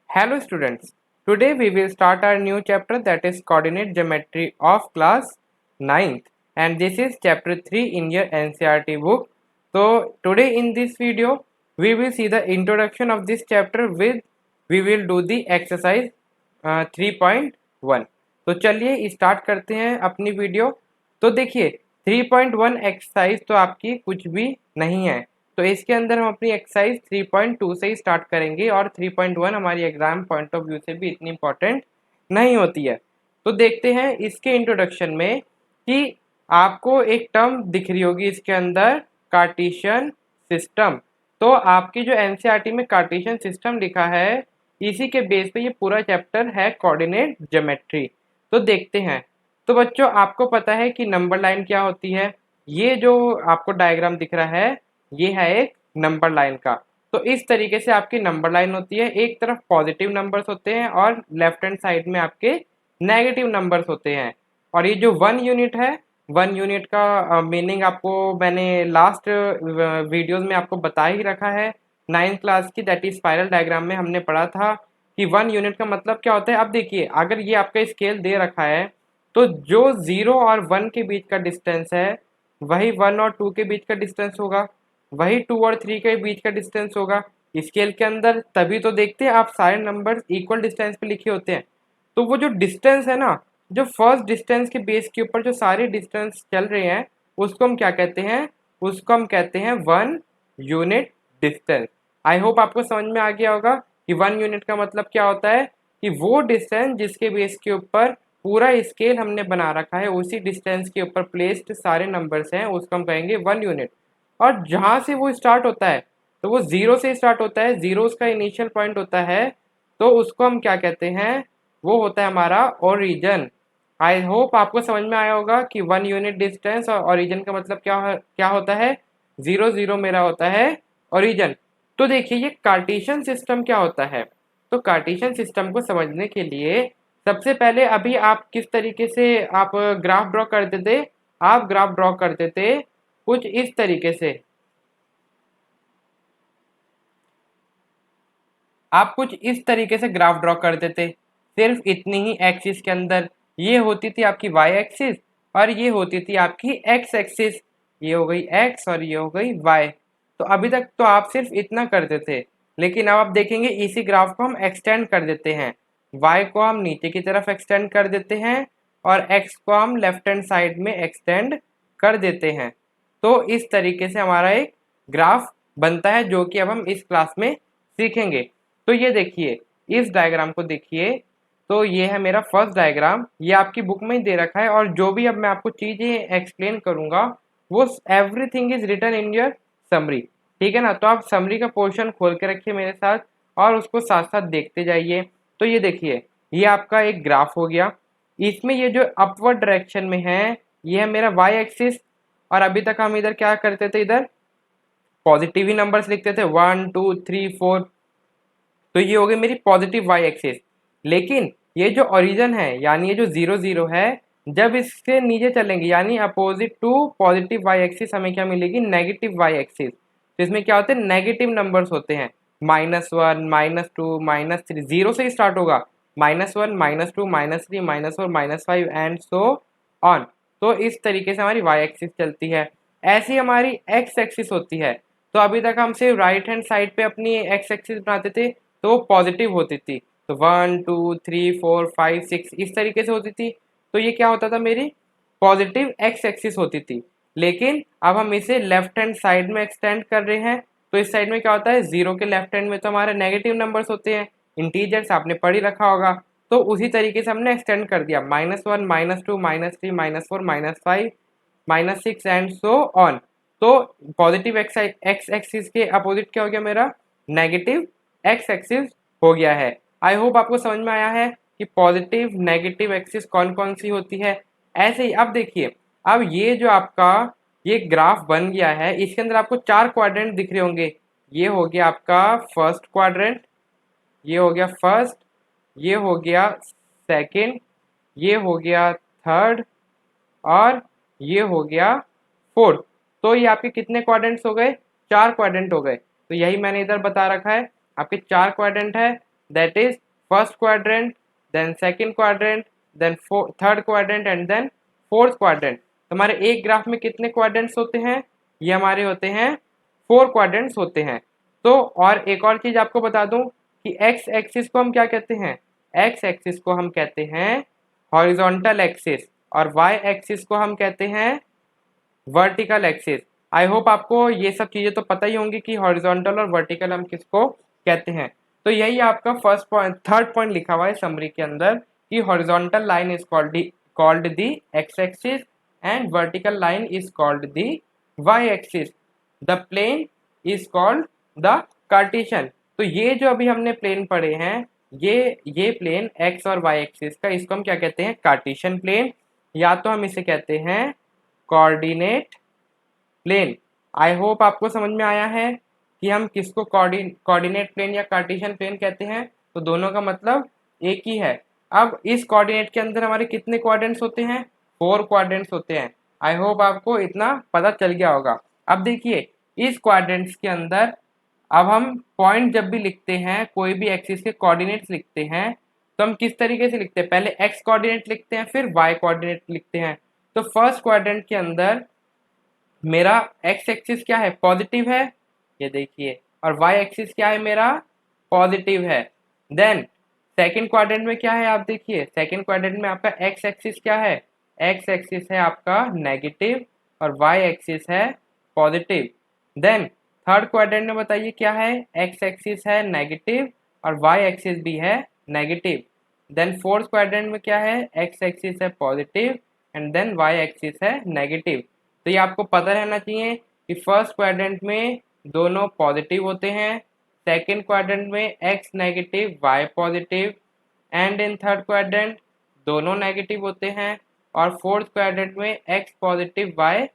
Hello students, today we will start our new chapter that is coordinate geometry of class 9th and this is chapter 3 in your NCERT book. So today in this video we will see the introduction of this chapter with we will do the exercise 3.1. तो चलिए start करते हैं अपनी video. तो देखिए 3.1 exercise तो आपकी कुछ भी नहीं है, तो इसके अंदर हम अपनी एक्सरसाइज 3.2 से ही स्टार्ट करेंगे और 3.1 हमारी एग्जाम पॉइंट ऑफ व्यू से भी इतनी इंपॉर्टेंट नहीं होती है। तो देखते हैं इसके इंट्रोडक्शन में कि आपको एक टर्म दिख रही होगी इसके अंदर, कार्टेशियन सिस्टम। तो आपकी जो एनसीईआरटी में कार्टेशियन सिस्टम लिखा है, इसी के बेस पे ये पूरा चैप्टर है कोऑर्डिनेट ज्योमेट्री। तो देखते हैं। तो बच्चों आपको पता है कि नंबर लाइन क्या होती है। ये जो आपको डायग्राम दिख रहा है ये है एक नंबर लाइन का। तो इस तरीके से आपकी नंबर लाइन होती है, एक तरफ पॉजिटिव नंबर्स होते हैं और लेफ्ट हैंड साइड में आपके नेगेटिव नंबर्स होते हैं। और ये जो 1 यूनिट है, 1 यूनिट का मीनिंग आपको मैंने लास्ट वीडियोस में आपको बता ही रखा है 9th क्लास की, दैट इज स्पाइरल डायग्राम में हमने पढ़ा था कि 1 यूनिट का मतलब क्या होता है। अब देखिए अगर ये आपका स्केल दे रखा है तो जो 0 और 1 के बीच का डिस्टेंस है वही 1 और 2 के बीच का डिस्टेंस होगा, वही 2 और 3 के बीच का डिस्टेंस होगा स्केल के अंदर। तभी तो देखते हैं आप सारे नंबर्स इक्वल डिस्टेंस पे लिखे होते हैं। तो वो जो डिस्टेंस है ना, जो फर्स्ट डिस्टेंस के बेस के ऊपर जो सारे डिस्टेंस चल रहे हैं उसको हम क्या कहते हैं, उसको हम कहते हैं 1 यूनिट डिस्टेंस। आई होप आपको समझ में आ गया होगा कि 1 यूनिट का मतलब क्या होता है कि वो डिस्टेंस जिसके बेस के ऊपर पूरा स्केल हमने बना रखा है, उसी डिस्टेंस के ऊपर प्लेस्ड सारे नंबर्स हैं, उसको हम कहेंगे 1 यूनिट। और जहाँ से वो स्टार्ट होता है तो वो 0 से स्टार्ट होता है, 0 उसका इनिशियल पॉइंट होता है, तो उसको हम क्या कहते हैं, वो होता है हमारा ओरिजिन। आई होप आपको समझ में आया होगा कि 1 यूनिट डिस्टेंस और ओरिजिन का मतलब क्या होता है। 0 0 मेरा होता है ओरिजिन। तो देखिए ये कार्टेशियन सिस्टम क्या होता है। तो कार्टेशियन सिस्टम को समझने के लिए सबसे पहले अभी आप किस तरीके से आप ग्राफ ड्रॉ करते थे, आप ग्राफ ड्रॉ करते थे कुछ इस तरीके से। आप कुछ इस तरीके से ग्राफ ड्रॉ करते थे, सिर्फ इतनी ही एक्सिस के अंदर। ये होती थी आपकी वाई एक्सिस और ये होती थी आपकी एक्स एक्सिस। ये हो गई एक्स और ये हो गई वाई। तो अभी तक तो आप सिर्फ इतना करते थे, लेकिन अब आप देखेंगे इसी ग्राफ को हम एक्सटेंड कर देते हैं। वाई को हम नीचे की तरफ एक्सटेंड कर देते हैं और एक्स को हम लेफ्ट हैंड साइड में एक्सटेंड कर देते हैं। तो इस तरीके से हमारा एक ग्राफ बनता है जो कि अब हम इस क्लास में सीखेंगे। तो ये देखिए इस डायग्राम को देखिए, तो ये है मेरा फर्स्ट डायग्राम, ये आपकी बुक में ही दे रखा है और जो भी अब मैं आपको चीजें एक्सप्लेन करूंगा वो everything is written in your summary. ठीक है ना। तो आप समरी का पोर्शन खोल के रखिए मेरे साथ और उसको साथ साथ देखते जाइए। तो ये देखिए ये आपका एक ग्राफ हो गया, इसमें ये जो अपवर्ड डायरेक्शन में है ये है मेरा वाई एक्सिस। और अभी तक हम इधर क्या करते थे, इधर पॉजिटिव ही नंबर्स लिखते थे 1 2 3 4। तो ये हो गई मेरी पॉजिटिव वाई एक्सिस। लेकिन ये जो ओरिजिन है यानी ये जो 0 0 है, जब इसके नीचे चलेंगे यानी opposite to positive Y axis हमें क्या मिलेगी, नेगेटिव वाई एक्सिस। तो इसमें क्या होते हैं, नेगेटिव नंबर्स होते हैं, -1 -2 -3। 0 से ही स्टार्ट होगा, -1 -2 -3 -4 -5 एंड सो ऑन। तो इस तरीके से हमारी वाई एक्सिस चलती है। ऐसी हमारी एक्स एक्सिस होती है। तो अभी तक हम सिर्फ राइट हैंड साइड पे अपनी एक्स एक्सिस बनाते थे तो वो पॉजिटिव होती थी। तो 1 2 3 4 5 6 इस तरीके से होती थी। तो ये क्या होता था, मेरी पॉजिटिव एक्स एक्सिस होती थी। लेकिन अब हम इसे लेफ्ट हैंड साइड में एक्सटेंड कर रहे हैं। तो इस साइड में क्या होता है, 0 के लेफ्ट हैंड में तो हमारे नेगेटिव नंबर्स होते हैं, इंटीजर्स आपने पढ़ ही रखा होगा। तो उसी तरीके से हमने एक्सटेंड कर दिया, -1 -2 -3 -4 -5 -6 एंड सो ऑन। तो पॉजिटिव एक्स एक्सिस के अपोजिट क्या हो गया मेरा, नेगेटिव एक्स एक्सिस हो गया है। आई होप आपको समझ में आया है कि पॉजिटिव नेगेटिव एक्सिस कौन कौन सी होती है। ऐसे ही अब देखिए, अब ये जो आपका ये ग्राफ बन गया है इसके अंदर आपको 4 क्वाड्रेंट दिख रहे होंगे। ये हो गया आपका फर्स्ट क्वाड्रेंट, ये हो गया फर्स्ट, ये हो गया सेकंड, ये हो गया थर्ड और ये हो गया फोर्थ। तो ये आपके कितने क्वाड्रेंट्स हो गए, 4 क्वाड्रेंट हो गए। तो यही मैंने इधर बता रखा है, आपके 4 क्वाड्रेंट है। That is first quadrant, then second quadrant, then third quadrant and then fourth quadrant. हमारे एक ग्राफ में कितने क्वाड्रेंट्स होते हैं? ये हमारे होते हैं 4 क्वाड्रेंट्स होते हैं। तो और एक और चीज आपको बता दूं कि एक्स एक्सिस को हम क्या कहते हैं? एक्स एक्सिस को हम कहते हैं हॉरिजॉन्टल एक्सिस और वाई एक्सिस को हम कहते हैं वर्टिकल एक्सिस। आई होप आपको ये सब चीजें तो पता ही होंगी कि हॉरिजॉन्टल और वर्टिकल हम किसको कहते हैं। तो यही आपका फर्स्ट पॉइंट, थर्ड पॉइंट लिखा हुआ है समरी के अंदर कि horizontal line is called the X axis and vertical line is called the Y axis. The plane is called the Cartesian. तो ये जो अभी हमने प्लेन पढ़े हैं, ये प्लेन एक्स और वाई एक्सिस का, इसको हम क्या कहते हैं? कार्टेशियन प्लेन, या तो हम इसे कहते हैं कोऑर्डिनेट प्लेन। आई होप आपको समझ में आया है कि हम किसको कोऑर्डिनेट प्लेन या कार्टेशियन प्लेन कहते हैं। तो दोनों का मतलब एक ही है। अब इस कोऑर्डिनेट के अंदर हमारे कितने क्वाड्रेंट्स होते हैं? 4 क्वाड्रेंट्स होते हैं। आई होप आपको इतना पता चल गया होगा। अब देखिए इस क्वाड्रेंट्स के अंदर अब हम पॉइंट जब भी लिखते हैं, कोई भी एक्सिस के कोऑर्डिनेट्स लिखते हैं, तो हम किस तरीके से लिखते हैं? पहले एक्स कोऑर्डिनेट लिखते हैं, फिर वाई कोऑर्डिनेट लिखते हैं। तो फर्स्ट क्वाड्रेंट के अंदर मेरा एक्स एक्सिस क्या है? पॉजिटिव है, ये देखिए, और वाई एक्सिस क्या है? मेरा पॉजिटिव है। देन सेकंड क्वाड्रेंट में क्या है? आप देखिए सेकंड क्वाड्रेंट में आपका एक्स एक्सिस क्या है? एक्स एक्सिस है आपका नेगेटिव और वाई एक्सिस है पॉजिटिव। देन थर्ड क्वाड्रेंट में बताइए क्या है? एक्स एक्सिस है नेगेटिव और वाई एक्सिस भी है नेगेटिव। देन फोर्थ क्वाड्रेंट में क्या है? एक्स एक्सिस है positive and then Y axis है नेगेटिव। तो ये आपको पता रहना चाहिए कि फर्स्ट क्वाड्रेंट में दोनों पॉजिटिव होते हैं, सेकंड क्वाड्रेंट में X negative Y positive, and in third quadrant दोनों नेगेटिव होते हैं, और फोर्थ क्वाड्रेंट में X positive Y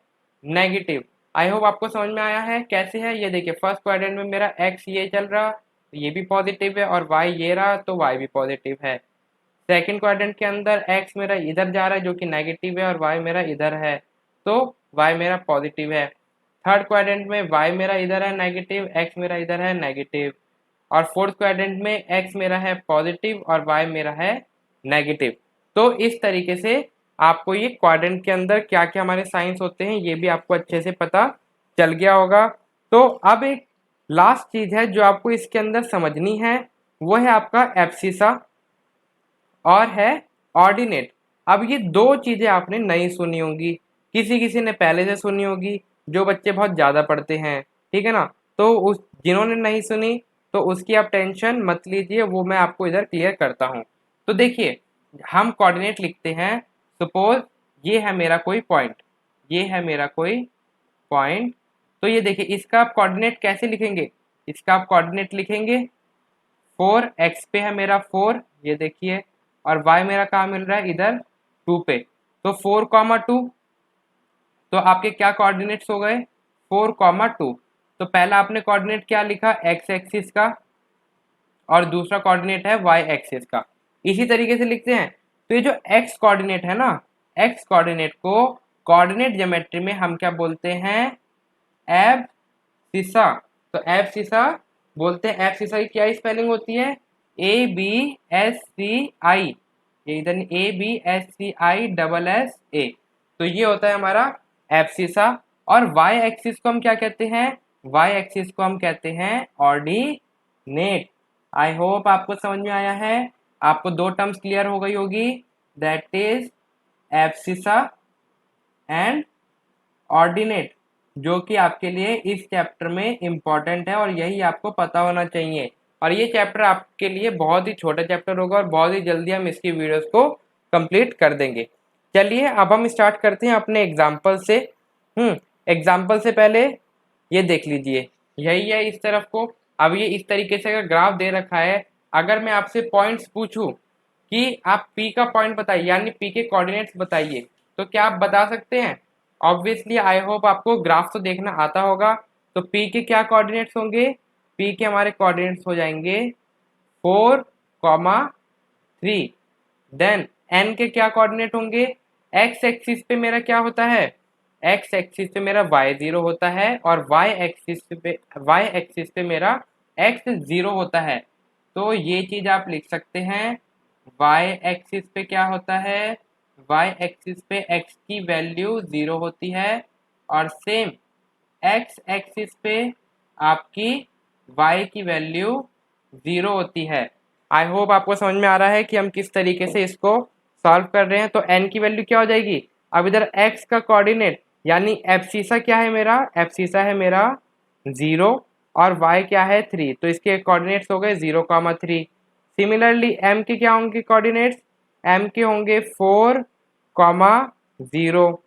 negative. I hope आपको समझ में आया है कैसे है। ये देखिए फर्स्ट क्वाड्रेंट में मेरा एक्स ये चल रहा, तो ये भी पॉजिटिव है, और वाई ये रहा तो वाई भी पॉजिटिव है। सेकंड क्वाड्रेंट के अंदर एक्स मेरा इधर जा रहा है जो कि नेगेटिव है, और वाई मेरा इधर है तो वाई मेरा पॉजिटिव है। थर्ड क्वाड्रेंट में वाई मेरा इधर है नेगेटिव, एक्स मेरा इधर है नेगेटिव, और फोर्थ क्वाड्रेंट में एक्स मेरा है पॉजिटिव और वाई मेरा है नेगेटिव। तो इस तरीके से आपको ये क्वाड्रेंट के अंदर क्या क्या हमारे साइंस होते हैं ये भी आपको अच्छे से पता चल गया होगा। तो अब एक लास्ट चीज है जो आपको इसके अंदर समझनी है, वो है आपका एब्सिसा और है ऑर्डिनेट। अब ये दो चीजें आपने नहीं सुनी होंगी, किसी किसी ने पहले से सुनी होगी, जो बच्चे बहुत ज्यादा पढ़ते हैं, ठीक है ना। तो उस जिन्होंने नहीं सुनी तो उसकी आप टेंशन मत लीजिए, वो मैं आपको इधर क्लियर करता हूँ। तो देखिए हम कोऑर्डिनेट लिखते हैं, सपोज ये है मेरा कोई पॉइंट, ये है मेरा कोई पॉइंट। तो ये देखिए इसका आप कोऑर्डिनेट कैसे लिखेंगे? इसका आप कोऑर्डिनेट लिखेंगे 4, एक्स पे है मेरा 4, ये देखिए, और वाई मेरा कहाँ मिल रहा है? इधर 2 पे। तो 4, 2, तो आपके क्या कोऑर्डिनेट्स हो गए? 4, 2। तो पहला आपने कोऑर्डिनेट क्या लिखा? एक्स एक्सिस का, और दूसरा कोऑर्डिनेट है वाई एक्सिस का। इसी तरीके से लिखते हैं। तो ये जो एक्स कोऑर्डिनेट है ना, एक्स कोऑर्डिनेट को कोऑर्डिनेट ज्योमेट्री में हम क्या बोलते हैं? एब्सिसा। तो एब्सिसा बोलते हैं। एब्सिसा की क्या स्पेलिंग होती है? ABSCI, ये इधर ABSCI तो ये होता है हमारा एब्सिसा। और वाई एक्सिस को हम क्या कहते हैं? वाई एक्सिस को हम कहते हैं ऑर्डिनेट। आई होप आपको समझ में आया है। आपको दो टर्म्स क्लियर हो गई होगी, that is abscissa and ordinate, जो कि आपके लिए इस चैप्टर में इम्पॉर्टेंट है और यही आपको पता होना चाहिए। और ये चैप्टर आपके लिए बहुत ही छोटा चैप्टर होगा और बहुत ही जल्दी हम इसकी वीडियोस को कंप्लीट कर देंगे। चलिए अब हम स्टार्ट करते हैं अपने एग्जाम्पल से। एग्जाम्पल से पहले ये देख लीजिए, यही है इस तरफ को। अब ये इस तरीके से अगर ग्राफ दे रखा है, अगर मैं आपसे पॉइंट्स पूछूं कि आप P का पॉइंट बताइए, यानी P के कोऑर्डिनेट्स बताइए, तो क्या आप बता सकते हैं? ऑब्वियसली आई होप आपको ग्राफ तो देखना आता होगा। तो P के क्या कोऑर्डिनेट्स होंगे? P के हमारे कोऑर्डिनेट्स हो जाएंगे 4, 3। देन N के क्या कोऑर्डिनेट होंगे? X एक्सिस पे मेरा क्या होता है? X एक्सिस पे मेरा y0 होता है, और Y एक्सिस पे मेरा x0 होता है। तो ये चीज आप लिख सकते हैं। वाई एक्सिस पे क्या होता है, वाई एक्सिस पे एक्स की वैल्यू 0 होती है और सेम एक्स एक्सिस पे आपकी वाई की वैल्यू 0 होती है। आई होप आपको समझ में आ रहा है कि हम किस तरीके से इसको सॉल्व कर रहे हैं। तो एन की वैल्यू क्या हो जाएगी, अब इधर एक्स का कोऑर्डिनेट यानी एब्सिसा क्या है मेरा, एब्सिसा है मेरा 0 और वाई क्या है 3, तो इसके कोऑर्डिनेट्स हो गए 0,3। सिमिलरली एम के क्या होंगे कोऑर्डिनेट्स, एम के होंगे 4,0।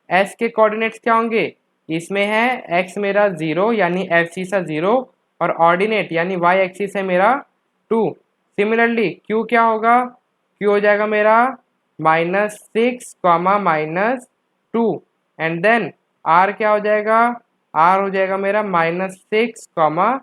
एस के कोऑर्डिनेट्स क्या होंगे, इसमें है एक्स मेरा 0 यानी एब्सिसा 0 और ऑर्डिनेट यानी वाई एक्सिस है मेरा 2। सिमिलरली क्यू क्या होगा, क्यू हो जाएगा मेरा -6, -2 एंड देन आर क्या हो जाएगा, आर हो जाएगा मेरा -6,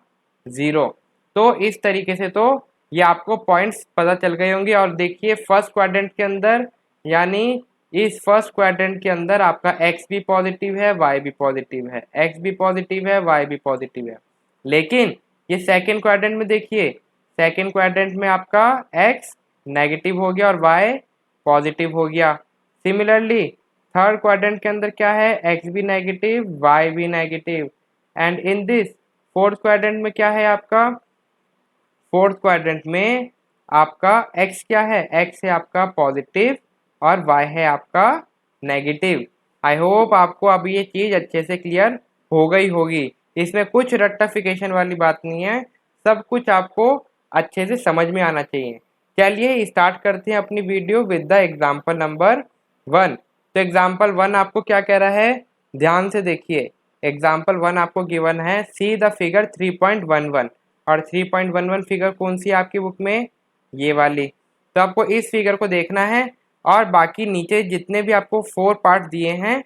0। तो इस तरीके से तो ये आपको पॉइंट्स पता चल गए होंगे। और देखिए फर्स्ट क्वाड्रेंट के अंदर यानी इस फर्स्ट क्वाड्रेंट के अंदर आपका एक्स भी पॉजिटिव है वाई भी पॉजिटिव है, एक्स भी पॉजिटिव है वाई भी पॉजिटिव है। लेकिन ये सेकेंड क्वाड्रेंट में देखिए, सेकेंड क्वाड्रेंट में आपका एक्स नेगेटिव हो गया और वाई पॉजिटिव हो गया। सिमिलरली थर्ड क्वाड्रेंट के अंदर क्या है, एक्स भी नेगेटिव वाई भी negative and in this fourth quadrant में क्या है आपका, फोर्थ क्वाड्रेंट में आपका एक्स क्या है, एक्स है आपका पॉजिटिव और वाई है आपका नेगेटिव। आई होप आपको अब ये चीज अच्छे से क्लियर हो गई होगी, इसमें कुछ रट्टाफिकेशन वाली बात नहीं है, सब कुछ आपको अच्छे से समझ में आना चाहिए। चलिए स्टार्ट करते हैं अपनी video with the example number 1। तो एग्जाम्पल 1 आपको क्या कह रहा है, ध्यान से देखिए। एग्जाम्पल 1 आपको गिवन है सी द फिगर 3.11 और 3.11 फिगर कौन सी है आपकी बुक में, ये वाली। तो आपको इस फिगर को देखना है और बाकी नीचे जितने भी आपको 4 पार्ट दिए हैं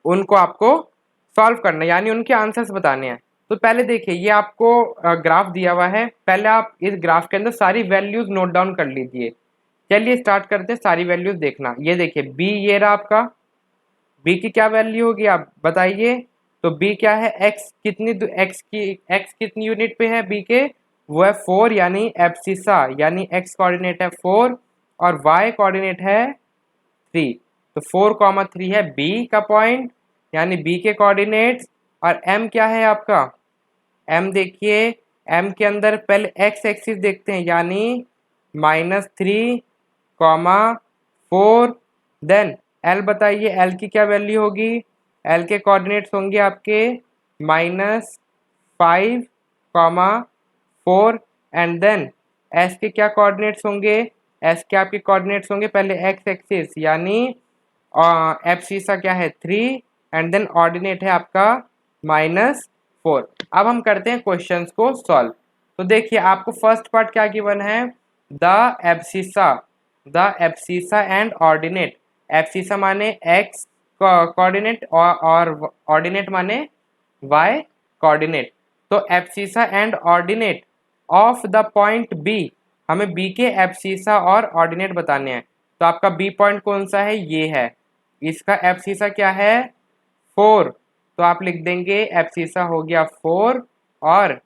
उनको आपको सॉल्व करना है, यानी उनके आंसर्स बताने हैं। तो पहले देखिए ये आपको ग्राफ दिया हुआ है, पहले आप इस ग्राफ के अंदर सारी वैल्यूज नोट डाउन कर लीजिए। चलिए स्टार्ट करते हैं, सारी वैल्यूज देखना। ये देखिए बी ये रहा आपका, बी की क्या वैल्यू होगी आप बताइए। तो बी क्या है, एक्स कितनी एक्स कितनी यूनिट पे है बी के, वो है 4 यानी एब्सिसा यानी एक्स कोऑर्डिनेट है 4 और वाई कोऑर्डिनेट है 3। तो 4,3 है बी का पॉइंट यानी बी के कोऑर्डिनेट्स। और एम क्या है आपका, एम देखिए, एम के अंदर पहले एक्स एक्सिस देखते हैं यानी -3,4। देन एल बताइए, एल की क्या वैल्यू होगी, एल के कोऑर्डिनेट्स होंगे आपके -5,4 एंड देन एस के क्या कोऑर्डिनेट्स होंगे, एस के आपके कोऑर्डिनेट्स होंगे पहले एक्स एक्सिस यानी एब्सिसा क्या है 3 एंड देन ऑर्डिनेट है आपका -4। अब हम करते हैं क्वेश्चंस को सॉल्व। तो देखिए आपको फर्स्ट पार्ट क्या गिवन है, the abscissa, the abscissa and ordinate. Abscissa माने एक्स कोऑर्डिनेट और ऑर्डिनेट माने वाई कोऑर्डिनेट। तो abscissa and ordinate of the point B, हमें बी के एब्सिसा और ऑर्डिनेट बताने हैं। तो आपका बी पॉइंट कौन सा है, ये है, इसका एब्सिसा क्या है 4, तो आप लिख देंगे एब्सिसा हो गया 4 और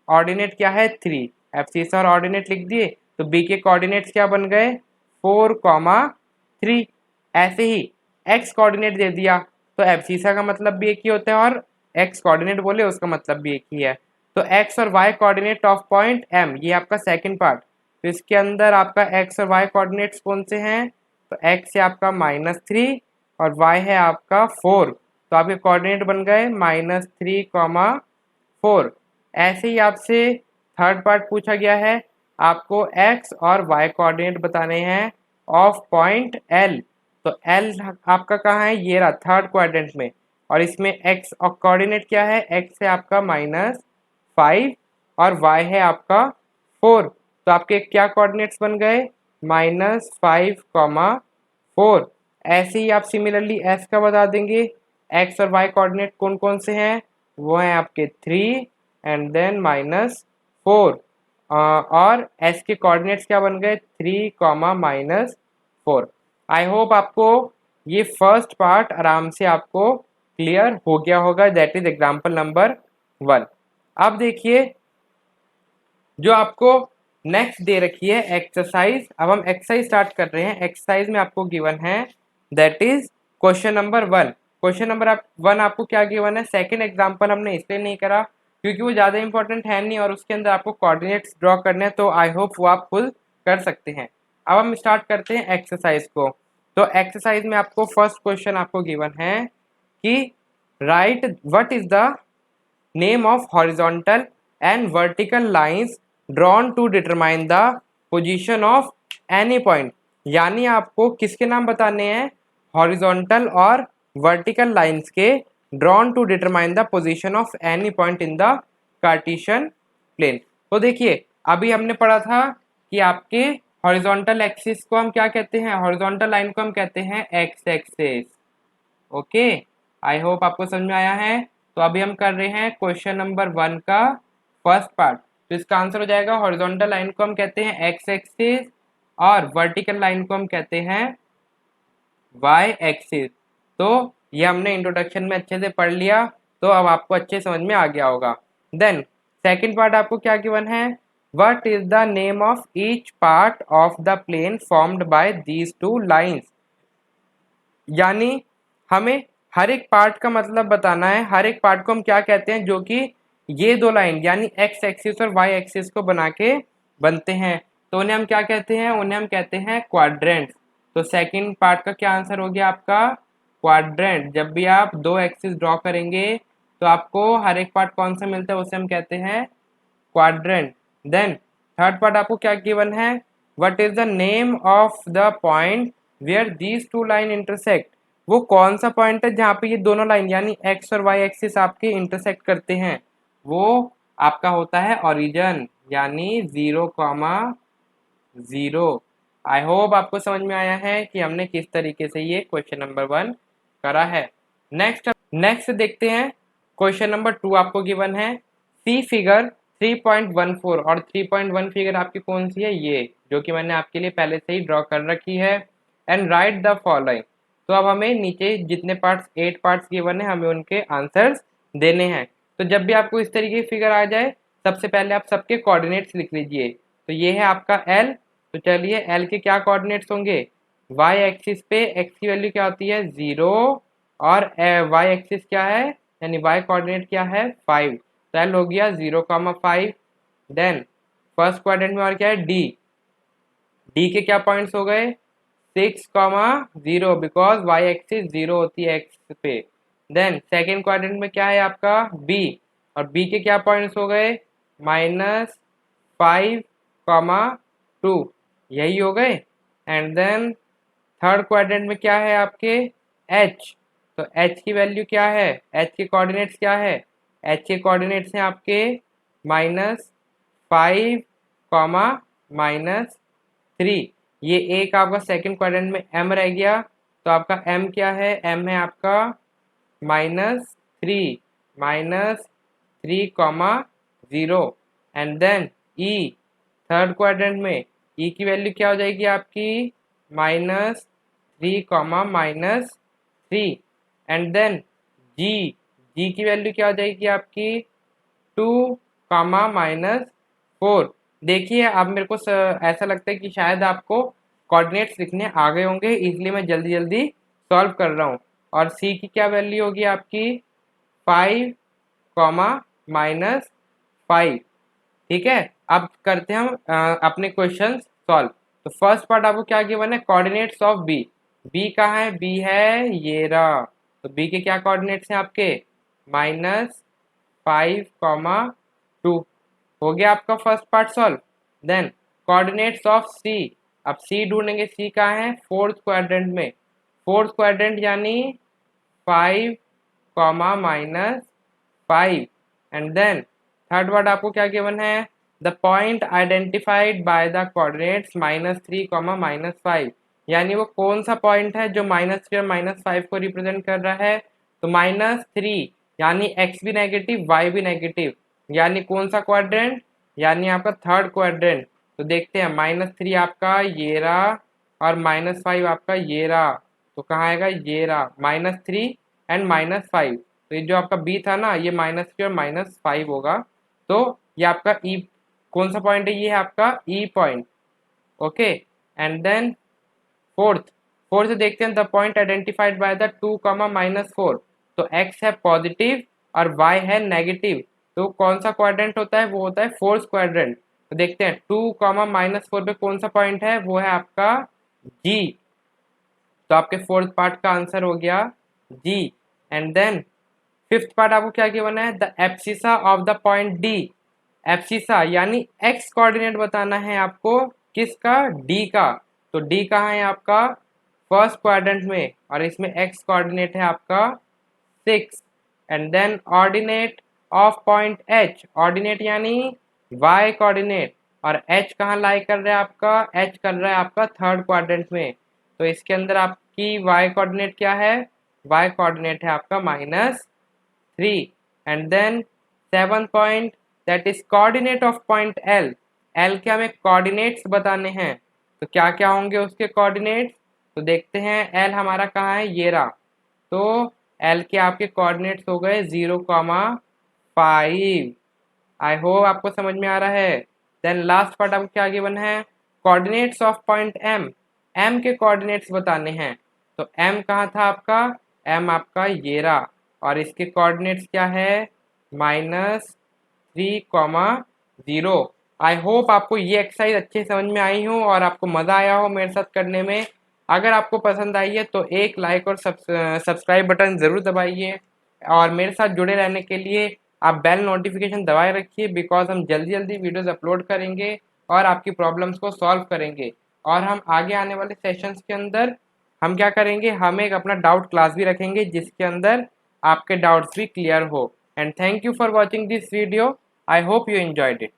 ऑर्डिनेट क्या है 3। एब्सिसा और ऑर्डिनेट लिख दिए तो बी के कोऑर्डिनेट्स क्या बन गए 4,3। ऐसे ही एक्स कोऑर्डिनेट दे दिया तो एब्सिसा का मतलब भी एक ही होता है और एक्स कोऑर्डिनेट बोले उसका मतलब भी एक ही है। तो एक्स और Y coordinate of point M, ये आपका सेकंड पार्ट। तो इसके अंदर आपका एक्स और वाई कोऑर्डिनेट्स कौन से हैं, तो एक्स है आपका -3 और वाई है आपका 4, तो आपके कोऑर्डिनेट बन गए -3,4। ऐसे ही आपसे थर्ड पार्ट पूछा गया है, आपको एक्स और वाई कोऑर्डिनेट बताने हैं ऑफ पॉइंट एल। तो एल आपका कहाँ है, ये रहा थर्ड क्वाड्रेंट में और इसमें एक्स और कोऑर्डिनेट क्या है, एक्स है आपका -5 और वाई है आपका 4। तो आपके क्या कोऑर्डिनेट्स बन गए -5,4। ऐसे ही आप सिमिलरली एस का बता देंगे, एक्स और वाई कोऑर्डिनेट कौन कौन से हैं, वो हैं आपके 3 एंड देन -4 और एस के कोऑर्डिनेट्स क्या बन गए 3, -4। आई होप आपको ये फर्स्ट पार्ट आराम से आपको क्लियर हो गया होगा, दैट इज एग्जाम्पल नंबर 1। अब देखिए जो आपको नेक्स्ट दे रखी है एक्सरसाइज। अब हम एक्सरसाइज स्टार्ट कर रहे हैं। एक्सरसाइज में आपको गिवन है that is question number 1। Question number 1 आपको क्या गिवन है? सेकंड एग्जांपल हमने इसलिए नहीं करा क्योंकि वो ज़्यादा इंपॉर्टेंट है नहीं और उसके अंदर आपको कोऑर्डिनेट्स ड्रॉ करने हैं, तो आई होप वो आप खुद कर सकते हैं। अब हम स्टार्ट करते हैं एक्सरसाइज को। तो एक्सरसाइज में आपको फर्स्ट क्वेश्चन आपको गिवन है कि right what is the name of horizontal and vertical lines drawn to determine the position of any point. यानी आपको किसके नाम बताने हैं? हॉरिजॉन्टल और वर्टिकल लाइंस के drawn to determine the position of any point in the Cartesian plane. तो देखिए अभी हमने पढ़ा था कि आपके हॉरिजॉन्टल एक्सिस को हम क्या कहते हैं? हॉरिजॉन्टल लाइन को हम कहते हैं एक्स एक्सिस। ओके, आई होप आपको समझ में आया है। तो अभी हम कर रहे हैं क्वेश्चन नंबर 1 का फर्स्ट पार्ट। तो इसका आंसर हो जाएगा हॉरिजॉन्टल लाइन को हम कहते हैं एक्स एक्सिस और वर्टिकल लाइन को हम कहते हैं वाई एक्सिस। तो ये हमने इंट्रोडक्शन में अच्छे से पढ़ लिया, तो अब आपको अच्छे समझ में आ गया होगा। देन सेकंड पार्ट आपको क्या गिवन है? What is the name of each part of the plane formed by these two lines. यानी हमें हर एक पार्ट का मतलब बताना है। हर एक पार्ट को हम क्या कहते हैं जो कि ये दो लाइन यानी एक्स एक्सिस और वाई एक्सिस को बना के बनते हैं, तो उन्हें हम क्या कहते हैं? उन्हें हम कहते हैं क्वाड्रेंट। तो सेकंड पार्ट का क्या आंसर हो गया आपका? क्वाड्रेंट। जब भी आप दो एक्सिस ड्रॉ करेंगे तो आपको हर एक पार्ट कौन सा मिलता है? उसे हम कहते हैं क्वाड्रेंट। देन थर्ड पार्ट आपको क्या गिवन है? What is the name of the point where these two line intersect. वो कौन सा पॉइंट है जहाँ पे ये दोनों लाइन यानी एक्स और वाई एक्सिस आपके इंटरसेक्ट करते हैं? वो आपका होता है ओरिजिन यानी 0,0। आई होप आपको समझ में आया है कि हमने किस तरीके से ये क्वेश्चन नंबर 1 करा है। नेक्स्ट देखते हैं क्वेश्चन नंबर 2 आपको गिवन है सी फिगर 3.14 और 3.1 फिगर आपकी कौन सी है? ये जो कि मैंने आपके लिए पहले से ही ड्रॉ कर रखी है। And right the following. तो अब हमें नीचे जितने पार्ट्स 8 पार्ट्स गिवन है हमें उनके आंसर्स देने हैं। तो जब भी आपको इस तरीके की फिगर आ जाए सबसे पहले आप सबके कोऑर्डिनेट्स लिख लीजिए। तो ये है आपका एल। तो चलिए एल के क्या कोऑर्डिनेट्स होंगे? वाई एक्सिस पे एक्स की वैल्यू क्या होती है? 0 और वाई एक्सिस क्या है यानी वाई कोऑर्डिनेट क्या है? 5। तो एल हो गया 0,5। देन फर्स्ट क्वाड्रेंट में और क्या है? डी। डी के क्या पॉइंट्स हो गए? 6,0 बिकॉज वाई एक्सिस 0 होती है एक्स पे। देन सेकेंड क्वाड्रेंट में क्या है आपका? बी। और बी के क्या पॉइंट्स हो गए? -5,2 यही हो गए। एंड देन थर्ड क्वाड्रेंट में क्या है आपके? एच। तो एच की वैल्यू क्या है? एच के कोऑर्डिनेट्स क्या है? एच के कोऑर्डिनेट्स हैं आपके -5, -3। ये एक आपका सेकंड क्वाड्रेंट में एम रह गया। तो आपका एम क्या है? एम है आपका -3, -3,0। And then E third quadrant में ई की वैल्यू क्या हो जाएगी आपकी? -3, एंड देन जी। जी की वैल्यू क्या हो जाएगी आपकी? 2, -4। देखिए अब मेरे को ऐसा लगता है कि शायद आपको कोऑर्डिनेट्स लिखने आ गए होंगे, इसलिए मैं जल्दी जल्दी सॉल्व कर रहा हूँ। और सी की क्या वैल्यू होगी आपकी? 5, -5। ठीक है, अब करते हैं हम अपने क्वेश्चन सॉल्व। तो फर्स्ट पार्ट आपको क्या गिवन है? Coordinates of B. बी कहाँ है? बी है ये रहा। तो बी के क्या कोऑर्डिनेट्स हैं आपके? -5,2। हो गया आपका first part solve. Then coordinates of C. अब सी ढूंढेंगे। सी कहाँ है? फोर्थ क्वाड्रेंट में। फोर्थ क्वाड्रेंट यानी 5, -5। एंड देन थर्ड वर्ड आपको क्या गिवन है? The point identified by the coordinates -3, -5। यानी वो कौन सा पॉइंट है जो -3 और -5 को रिप्रेजेंट कर रहा है? तो -3 यानी एक्स भी नेगेटिव वाई भी नेगेटिव, यानी कौन सा क्वाड्रेंट? यानी आपका थर्ड क्वाड्रेंट। तो देखते हैं -3 आपका ये रहा और -5 आपका ये रहा। तो कहाँ आएगा? ये रहा -3 एंड -5। तो ये जो आपका बी था ना ये -3 और -5 होगा। तो ये आपका ई कौन सा पॉइंट है, ये है आपका E point. Okay, and then fourth देखते हैं, the point identified by the 2, -4। तो x है पॉजिटिव और y है नेगेटिव, तो कौन सा क्वाड्रेंट होता है, वो होता है फोर्थ क्वाड्रेंट। तो देखते हैं 2, -4 पे कौन सा पॉइंट है, वो है आपका G। तो आपके फोर्थ पार्ट का आंसर हो गया G। And then fifth part आपको क्या गिवन है, the abscissa of the point D। Abscissa यानी x कोऑर्डिनेट बताना है आपको, किसका, D का। तो D कहाँ है आपका, फर्स्ट क्वाड्रेंट में, और इसमें x कोऑर्डिनेट है आपका 6। And then ordinate of point H, ordinate यानी y कोऑर्डिनेट, और H कहाँ लाई कर रहा है आपका, H कर रहा है आपका थर्ड क्वाड्रेंट में। तो इसके अंदर आपकी y कोऑर्डिनेट क्या है, y कोऑर्डिनेट है आपका -3। And then seven point, that is coordinate of point L। L के हमें कोऑर्डिनेट्स बताने हैं, तो क्या क्या होंगे उसके कोऑर्डिनेट्स, तो देखते हैं L हमारा कहाँ है, ये रहा। तो L के आपके कोऑर्डिनेट्स हो गए 0,5। आई होप आपको समझ में आ रहा है। देन लास्ट पार्ट आपको क्या गिवन है, coordinates of point M। M के कोऑर्डिनेट्स बताने हैं, तो M कहाँ था आपका, M आपका ये रहा, और इसके कोऑर्डिनेट्स क्या है, -3,0। आई होप आपको ये एक्सरसाइज अच्छे समझ में आई हो और आपको मज़ा आया हो मेरे साथ करने में। अगर आपको पसंद आई है तो एक लाइक और सब्सक्राइब बटन ज़रूर दबाइए, और मेरे साथ जुड़े रहने के लिए आप बेल नोटिफिकेशन दबाए रखिए, बिकॉज हम जल्दी जल्दी वीडियोस अपलोड करेंगे और आपकी प्रॉब्लम्स को सॉल्व करेंगे। और हम आगे आने वाले सेशंस के अंदर हम क्या करेंगे, हम एक अपना डाउट क्लास भी रखेंगे जिसके अंदर आपके डाउट्स भी क्लियर हो। And thank you for watching this video, I hope you enjoyed it.